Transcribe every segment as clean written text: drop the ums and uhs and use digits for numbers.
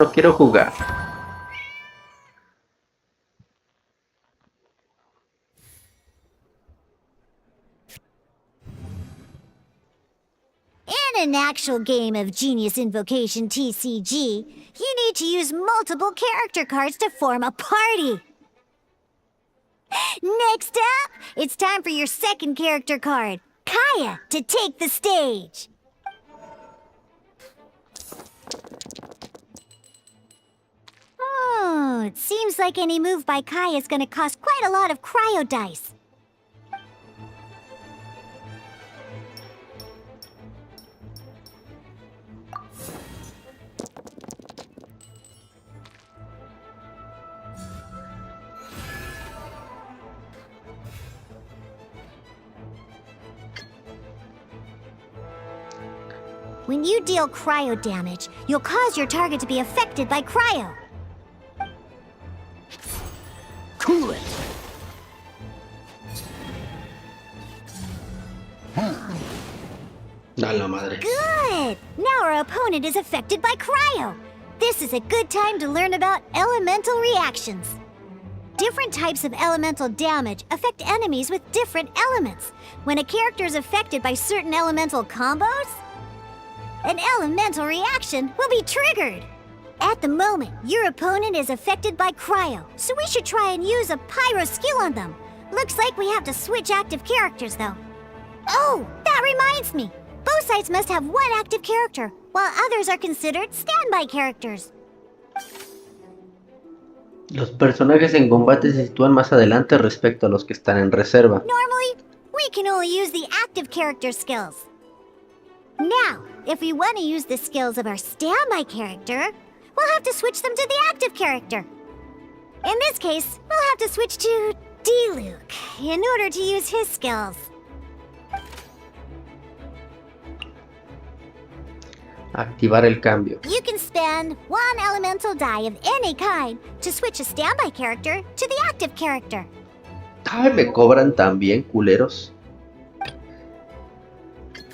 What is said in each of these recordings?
No quiero jugar. In an actual game of Genius Invocation TCG, you need to use multiple character cards to form a party. Next up, it's time for your second character card, Kaya, to take the stage. Oh, it seems like any move by Kaya is going to cost quite a lot of cryo dice. When you deal cryo damage, you'll cause your target to be affected by cryo. Cool it. A la madre. Good! Now our opponent is affected by cryo. This is a good time to learn about elemental reactions. Different types of elemental damage affect enemies with different elements. When a character is affected by certain elemental combos, an elemental reaction will be triggered. At the moment, your opponent is affected by cryo, so we should try and use a pyro skill on them. Looks like we have to switch active characters, though. Oh, that reminds me. Both sides must have one active character, while others are considered standby characters. Los personajes en combate se sitúan más adelante respecto a los que están en reserva. Normally, we can only use the active character skills. Now, if we want to use the skills of our standby character, we'll have to switch them to the active character. In this case, we'll have to switch to D-Luke in order to use his skills. Activar el cambio. You can spend one elemental die of any kind to switch a standby character to the active character. Ay, me cobran también, culeros.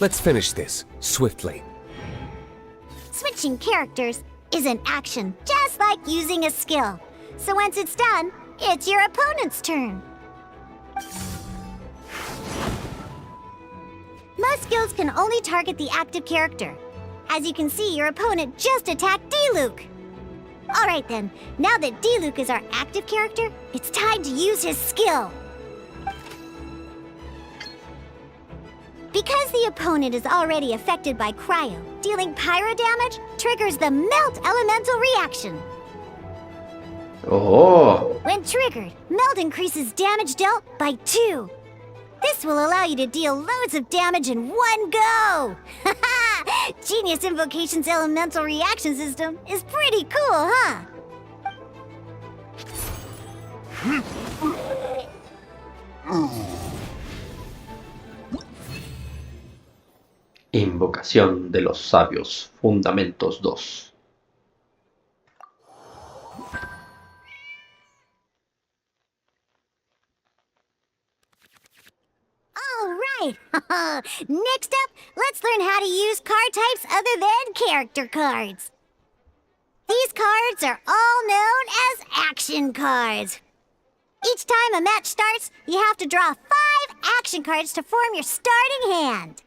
Let's finish this swiftly. Switching characters is an action, just like using a skill. So once it's done, it's your opponent's turn. Most skills can only target the active character. As you can see, your opponent just attacked D-Luke. Alright then, now that D-Luke is our active character, it's time to use his skill. Because the opponent is already affected by cryo, dealing pyro damage triggers the melt elemental reaction. Oh, When triggered, melt increases damage dealt by 2. This will allow you to deal loads of damage in one go! Genius Invocation's elemental reaction system is pretty cool, huh? Invocación de los Sabios, Fundamentos 2. Alright! Next up, let's learn how to use card types other than character cards. These cards are all known as action cards. Each time a match starts, you have to draw 5 action cards to form your starting hand.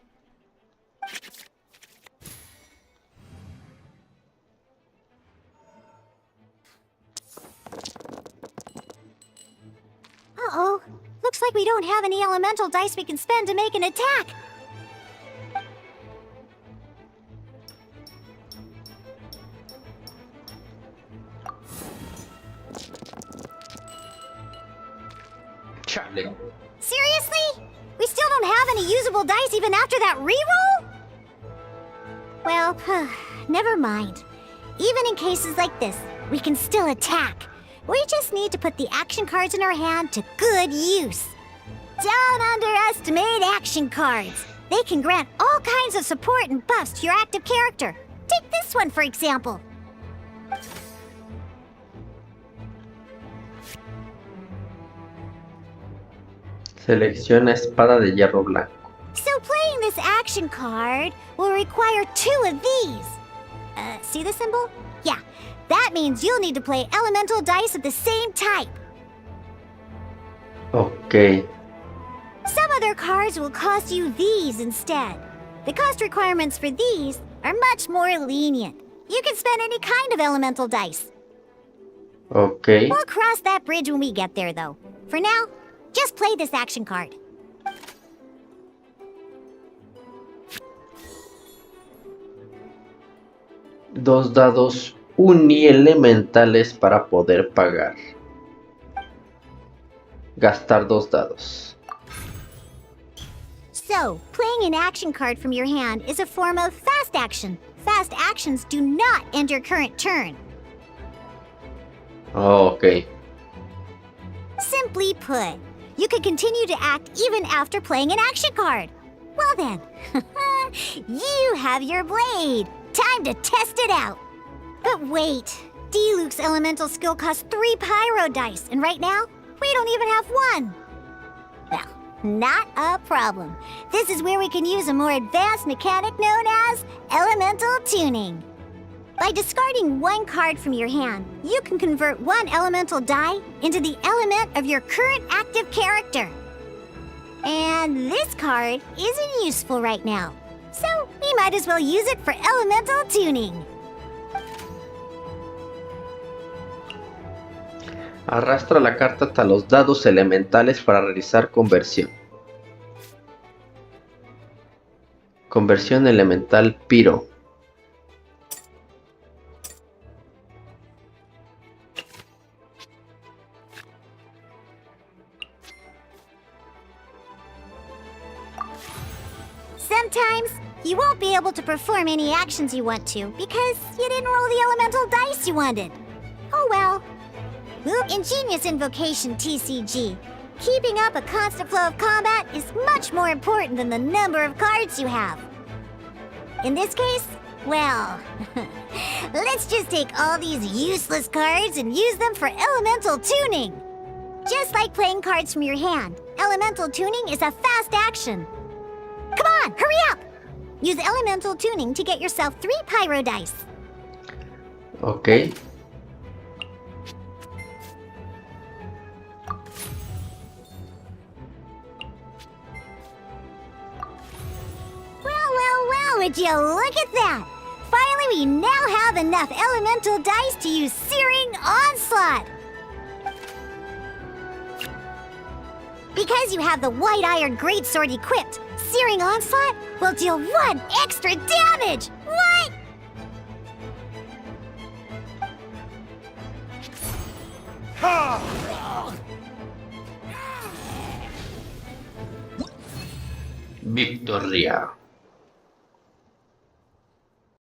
Uh-oh. Looks like we don't have any elemental dice we can spend to make an attack. Chale. Seriously? We still don't have any usable dice even after that reroll? Well, never mind. Even in cases like this, we can still attack. We just need to put the action cards in our hand to good use. Don't underestimate action cards. They can grant all kinds of support and buffs to your active character. Take this one, for example. Selecciona espada de hierro blanco. So playing this action card will require 2 of these. See the symbol? Yeah. That means you'll need to play elemental dice of the same type. Ok. Some other cards will cost you these instead. The cost requirements for these are much more lenient. You can spend any kind of elemental dice. Ok. We'll cross that bridge when we get there, though. For now, just play this action card. Dos dados unielementales para poder pagar. Gastar dos dados. So, playing an action card from your hand is a form of fast action. Fast actions do not end your current turn. Oh, ok. Simply put, you can continue to act even after playing an action card. Well then, you have your blade. Time to test it out. But wait, Diluc's elemental skill costs 3 pyro dice, and right now, we don't even have 1. Well, not a problem. This is where we can use a more advanced mechanic known as elemental tuning. By discarding 1 card from your hand, you can convert 1 elemental die into the element of your current active character. And this card isn't useful right now, so we might as well use it for elemental tuning. Arrastra la carta hasta los dados elementales para realizar conversión. Conversión elemental Piro. Sometimes, you won't be able to perform any actions you want to because you didn't roll the elemental dice you wanted. Oh well. Ingenious Invocation TCG. Keeping up a constant flow of combat is much more important than the number of cards you have. In this case, well, let's just take all these useless cards and use them for elemental tuning. Just like playing cards from your hand, elemental tuning is a fast action. Come on, hurry up! Use elemental tuning to get yourself 3 pyro dice. Ok. Well, would you look at that? Finally, we now have enough elemental dice to use Searing Onslaught. Because you have the White Iron Greatsword equipped, Searing Onslaught will deal 1 extra damage! What? Victoria.